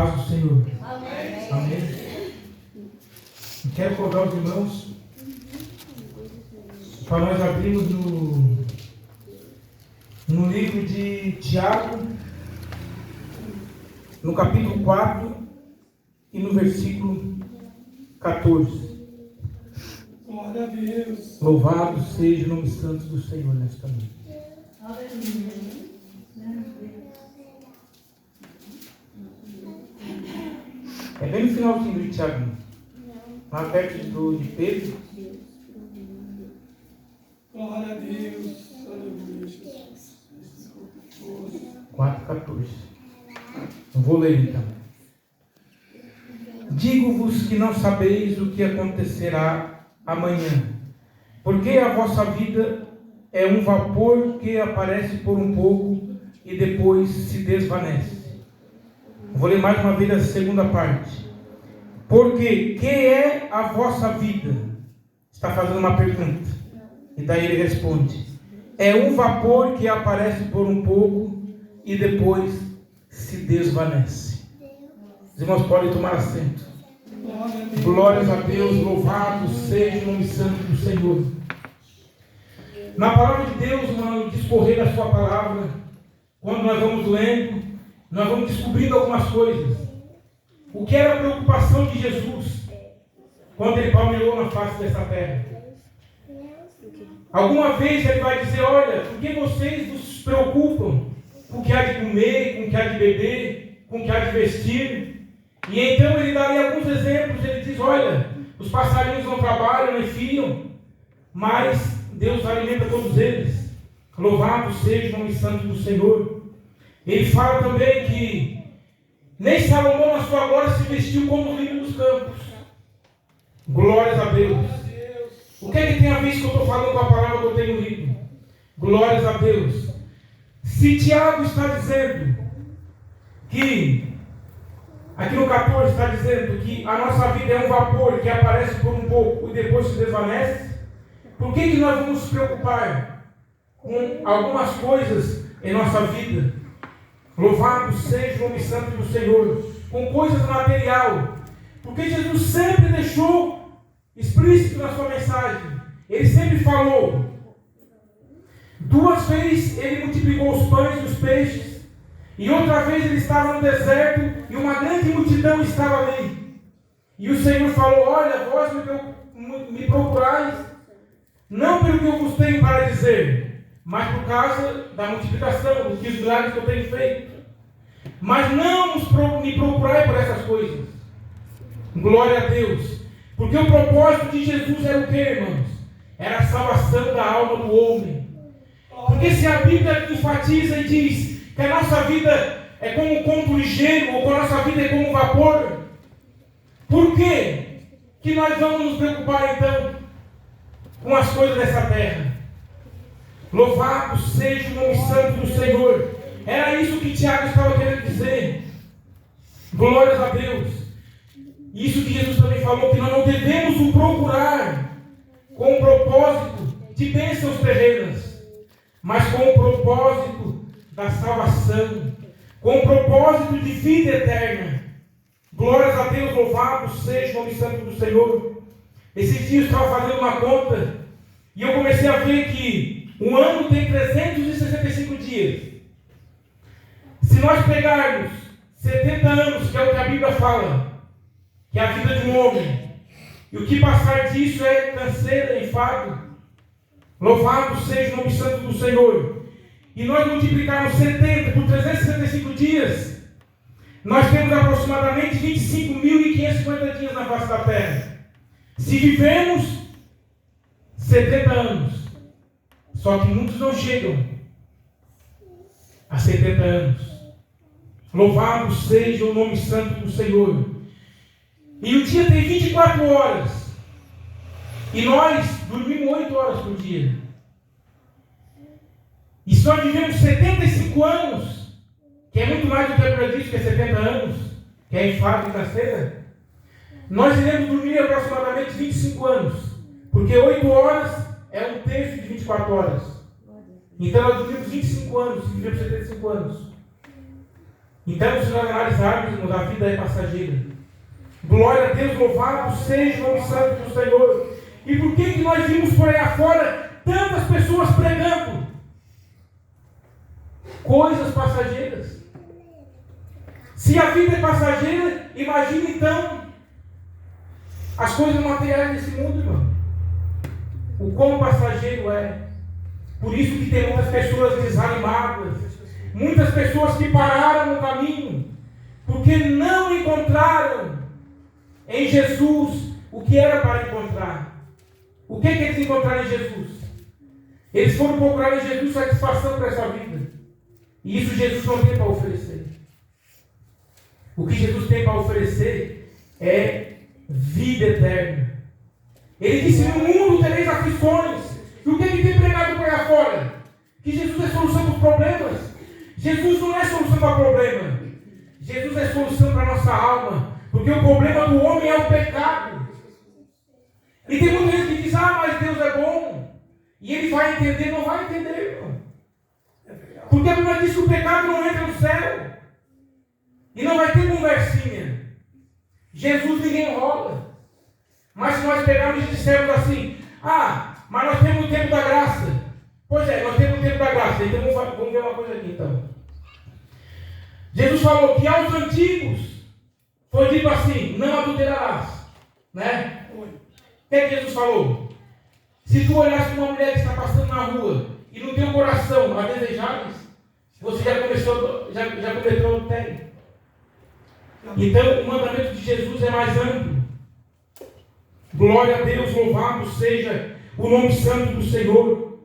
paz do Senhor. Amém. Amém. Quero convidar os irmãos para nós abrirmos no livro de Tiago, no capítulo 4 e no versículo 14. Glória a Deus. Louvado seja o nome santo do Senhor nesta noite. É bem no finalzinho de Tiago, lá perto de Pedro. Glória a Deus. Aleluia, Jesus. 4,14. Eu vou ler então. Digo-vos que não sabeis o que acontecerá amanhã, porque a vossa vida é um vapor que aparece por um pouco e depois se desvanece. Vou ler mais uma vez a segunda parte. Porque que é a vossa vida? Está fazendo uma pergunta. E daí ele responde: é um vapor que aparece por um pouco e depois se desvanece. Os irmãos podem tomar assento. Glórias a Deus, louvado seja o nome santo do Senhor. Na palavra de Deus, no discorrer da sua palavra, quando nós vamos lendo, nós vamos descobrindo algumas coisas. O que era a preocupação de Jesus quando ele palmeou na face dessa terra? Alguma vez ele vai dizer: olha, por que vocês nos preocupam com o que há de comer, com o que há de beber, com o que há de vestir? E então ele daria alguns exemplos. Ele diz: olha, os passarinhos não trabalham, nem fiam, mas Deus alimenta todos eles. Louvado seja o nome santo do Senhor. Ele fala também que nem Salomão na sua glória se vestiu como o lírio dos campos. Glórias a Deus. O que é que tem a ver isso que eu estou falando com a palavra que eu tenho lido? Glórias a Deus. Se Tiago está dizendo que, aqui no 14 está dizendo que a nossa vida é um vapor que aparece por um pouco e depois se desvanece, por que nós vamos nos preocupar com algumas coisas em nossa vida? Louvado seja o nome santo do Senhor, com coisas material, porque Jesus sempre deixou explícito na sua mensagem. Ele sempre falou. 2 vezes ele multiplicou os pães e os peixes, e outra vez ele estava no deserto e uma grande multidão estava ali. E o Senhor falou: olha, vós me procurais, não pelo que eu vos tenho para dizer, mas por causa da multiplicação, dos milagres que eu tenho feito. Mas não me procurai por essas coisas. Glória a Deus. Porque o propósito de Jesus era o que, irmãos? Era a salvação da alma do homem. Porque se a Bíblia enfatiza e diz que a nossa vida é como um conto ligeiro, ou que a nossa vida é como um vapor, por que nós vamos nos preocupar então com as coisas dessa terra? Louvado seja o nome santo do Senhor. Era isso que Tiago estava querendo dizer. Glórias a Deus. Isso que Jesus também falou, que nós não devemos o procurar com o propósito de bênçãos terrenas, mas com o propósito da salvação, com o propósito de vida eterna. Glórias a Deus, louvado seja o nome santo do Senhor. Esses dias eu estava fazendo uma conta e eu comecei a ver que um ano tem 365 dias. Se nós pegarmos 70 anos, que é o que a Bíblia fala, que é a vida de um homem, e o que passar disso é canseira, enfado, louvado seja o nome santo do Senhor, e nós multiplicarmos 70 por 365 dias, nós temos aproximadamente 25.550 dias na face da terra. Se vivemos 70 anos, só que muitos não chegam a 70 anos. Louvado seja o nome santo do Senhor. E o dia tem 24 horas. E nós dormimos 8 horas por dia. E se nós vivemos 75 anos, que é muito mais do que a Bíblia diz, que é 70 anos, que é enfado e canseira, nós iremos dormir aproximadamente 25 anos. Porque 8 horas é um terço de 24 horas. Então nós dormimos 25 anos e vivemos 75 anos. Então, se nós analisarmos, irmãos, a vida é passageira. Glória a Deus, louvado seja o nome santo do Senhor. E por que nós vimos por aí afora tantas pessoas pregando coisas passageiras? Se a vida é passageira, imagine então as coisas materiais desse mundo, irmão. O quão passageiro é. Por isso que tem muitas pessoas desanimadas, muitas pessoas que pararam no caminho, porque não encontraram em Jesus o que era para encontrar. O que eles encontraram em Jesus? Eles foram procurar em Jesus satisfação para essa vida. E isso Jesus não tem para oferecer. O que Jesus tem para oferecer é vida eterna. Ele disse: no mundo tereis aflições. E o que ele tem pregado por aí afora? Que Jesus é solução para os problemas. Jesus não é solução para o problema. Jesus é solução para a nossa alma. Porque o problema do homem é o pecado. E tem muita gente que diz: ah, mas Deus é bom. E ele vai entender. Não vai entender, irmão. Porque a Bíblia diz que o pecado não entra no céu. E não vai ter conversinha. Jesus ninguém enrola. Mas se nós pegarmos e dissermos assim: ah, mas nós temos o tempo da graça. Pois é, nós temos o tempo da graça. Então vamos ver uma coisa aqui então. Jesus falou que aos antigos foi dito assim: não adulterarás. Né? O que é que Jesus falou? Se tu olhasse para uma mulher que está passando na rua e no teu coração a desejares, você já cometeu adultério. Então o mandamento de Jesus é mais amplo. Glória a Deus, louvado seja o nome santo do Senhor.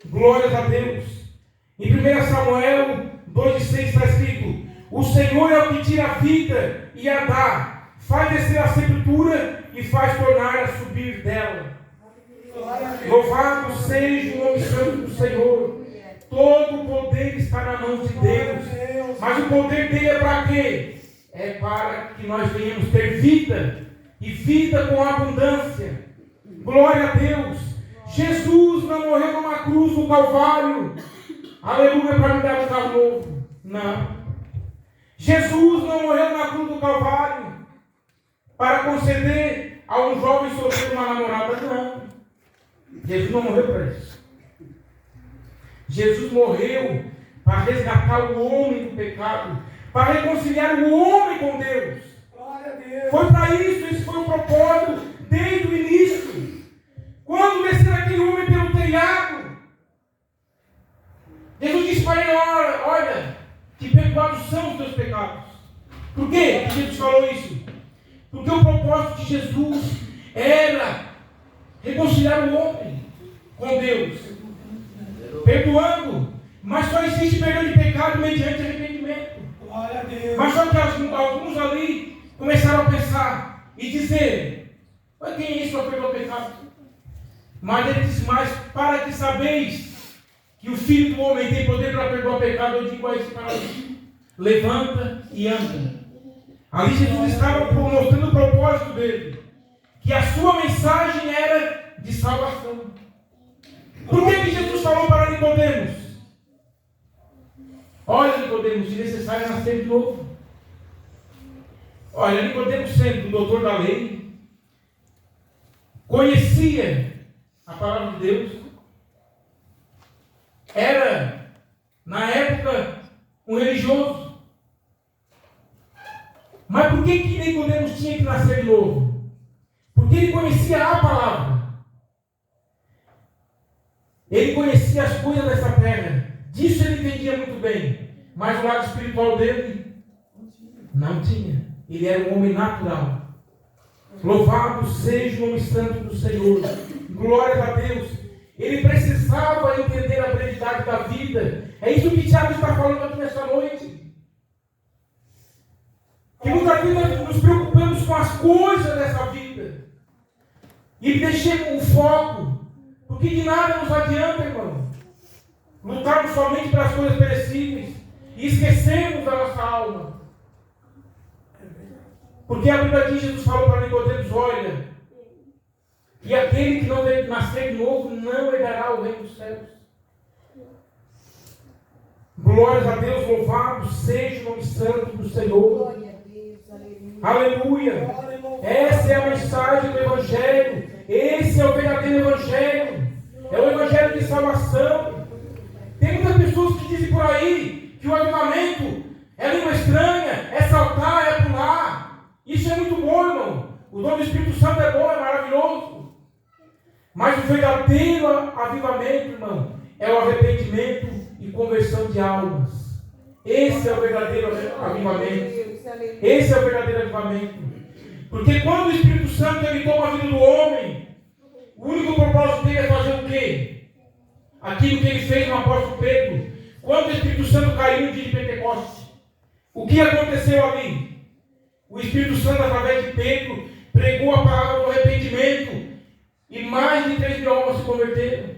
Glórias a Deus. Em 1 Samuel 2,6 está escrito: o Senhor é o que tira a vida e a dá, faz descer a sepultura e faz tornar a subir dela. Louvado seja o nome santo do Senhor. Todo o poder está na mão de Deus. Mas o poder dele é para quê? É para que nós venhamos ter vida, e vida com abundância. Glória a Deus. Jesus não morreu numa cruz no Calvário, aleluia, para me dar um carro novo. Não. Jesus não morreu na cruz do Calvário para conceder a um jovem solteiro uma namorada. Não. Jesus não morreu para isso. Jesus morreu para resgatar o homem do pecado, para reconciliar o homem com Deus. Foi para isso, esse foi o propósito desde o início. Quando descer aquele homem pelo telhado, Jesus disse para ele: olha, que perdoados são os teus pecados. Por quê que Jesus falou isso? Porque o propósito de Jesus era reconciliar o homem com Deus, perdoando. Mas só existe perdão de pecado mediante arrependimento. Mas só que alguns ali começaram a pensar e dizer: mas quem é isso para perdoar o pecado? Mas ele disse: mas para que sabeis que o Filho do Homem tem poder para perdoar o pecado, eu digo a esse paralítico: levanta e anda. Ali Jesus estava mostrando o propósito dele, que a sua mensagem era de salvação. Por que Jesus falou para Nicodemos: olha, Nicodemos, se necessário nascer de novo? Olha, Nicodemos, sendo o doutor da lei, conhecia a palavra de Deus, era, na época, um religioso. Mas por que Nicodemos tinha que nascer de novo? Porque ele conhecia a palavra. Ele conhecia as coisas dessa terra. Disso ele entendia muito bem. Mas o lado espiritual dele não tinha. Ele era um homem natural. Louvado seja o nome santo do Senhor. Glória a Deus. Ele precisava entender a brevidade da vida. É isso que Tiago está falando aqui nesta noite. Que muitas vezes nós nos preocupamos com as coisas dessa vida e deixemos o foco, porque de nada nos adianta, irmão, lutarmos somente pelas coisas perecíveis e esquecemos da nossa alma. Porque a Bíblia diz: Jesus falou para Nicodemos: olha, e aquele que não nascer de novo não herdará o reino dos céus. Glórias a Deus, louvado seja o nome santo do Senhor. Aleluia. Essa é a mensagem do Evangelho. Esse é o verdadeiro Evangelho. É o Evangelho de salvação. Tem muitas pessoas que dizem por aí que o avivamento é língua estranha, é saltar, é pular. Isso é muito bom, irmão. O dom do Espírito Santo é bom, é maravilhoso. Mas o verdadeiro avivamento, irmão, é o arrependimento e conversão de almas. Esse é o verdadeiro avivamento. Esse é o verdadeiro avivamento. Porque quando o Espírito Santo ele toma a vida do homem, o único propósito dele é fazer o quê? Aquilo que ele fez no apóstolo Pedro. Quando o Espírito Santo caiu no dia de Pentecostes, o que aconteceu ali? O Espírito Santo, através de Pedro, pregou a palavra do arrependimento. E mais de 3 mil almas se converteram.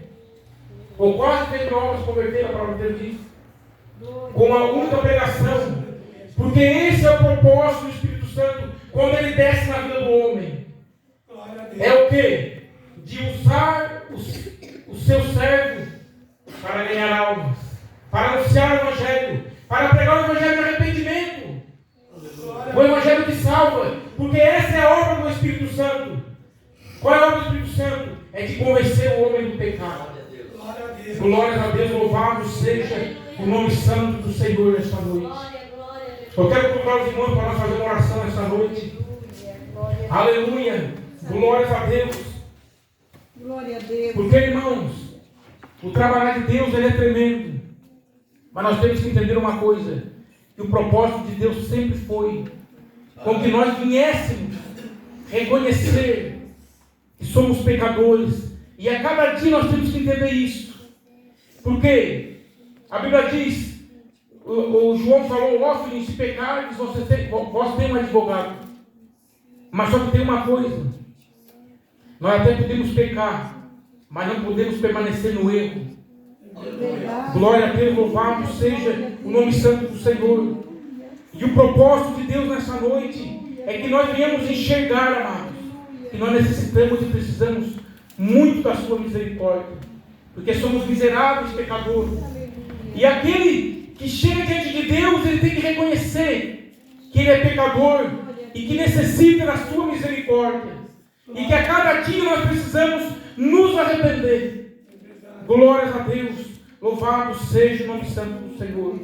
Ou quase 3 mil almas se converteram, a palavra de Deus diz. Com a única pregação. Porque esse é o propósito do Espírito Santo quando ele desce na vida do homem. É o quê? De usar o seu servo para ganhar almas, para anunciar o Evangelho, para pregar o Evangelho de arrependimento, o Evangelho que salva, porque essa é a obra do Espírito Santo. Qual é a obra do Espírito Santo? É de convencer o homem do pecado. Glórias a Deus, louvado seja o nome santo do Senhor nesta noite. Eu quero convidar os irmãos para nós fazer uma oração nesta noite. Aleluia. Glórias a Deus. Glória a Deus. Porque, irmãos, o trabalhar de Deus ele é tremendo. Mas nós temos que entender uma coisa: que o propósito de Deus sempre foi com que nós viéssemos reconhecer que somos pecadores. E a cada dia nós temos que entender isso. Porque a Bíblia diz, o João falou, ó filho, se pecardes, vós têm um advogado. Mas só que tem uma coisa: nós até podemos pecar, mas não podemos permanecer no erro. Glória a Deus, louvado seja o nome santo do Senhor. E o propósito de Deus nessa noite é que nós venhamos enxergar, amados, que nós necessitamos e precisamos muito da sua misericórdia, porque somos miseráveis pecadores. E aquele que chega diante de Deus, ele tem que reconhecer que ele é pecador e que necessita da sua misericórdia, e que a cada dia nós precisamos nos arrepender. Glórias a Deus, louvado seja o nome santo do Senhor.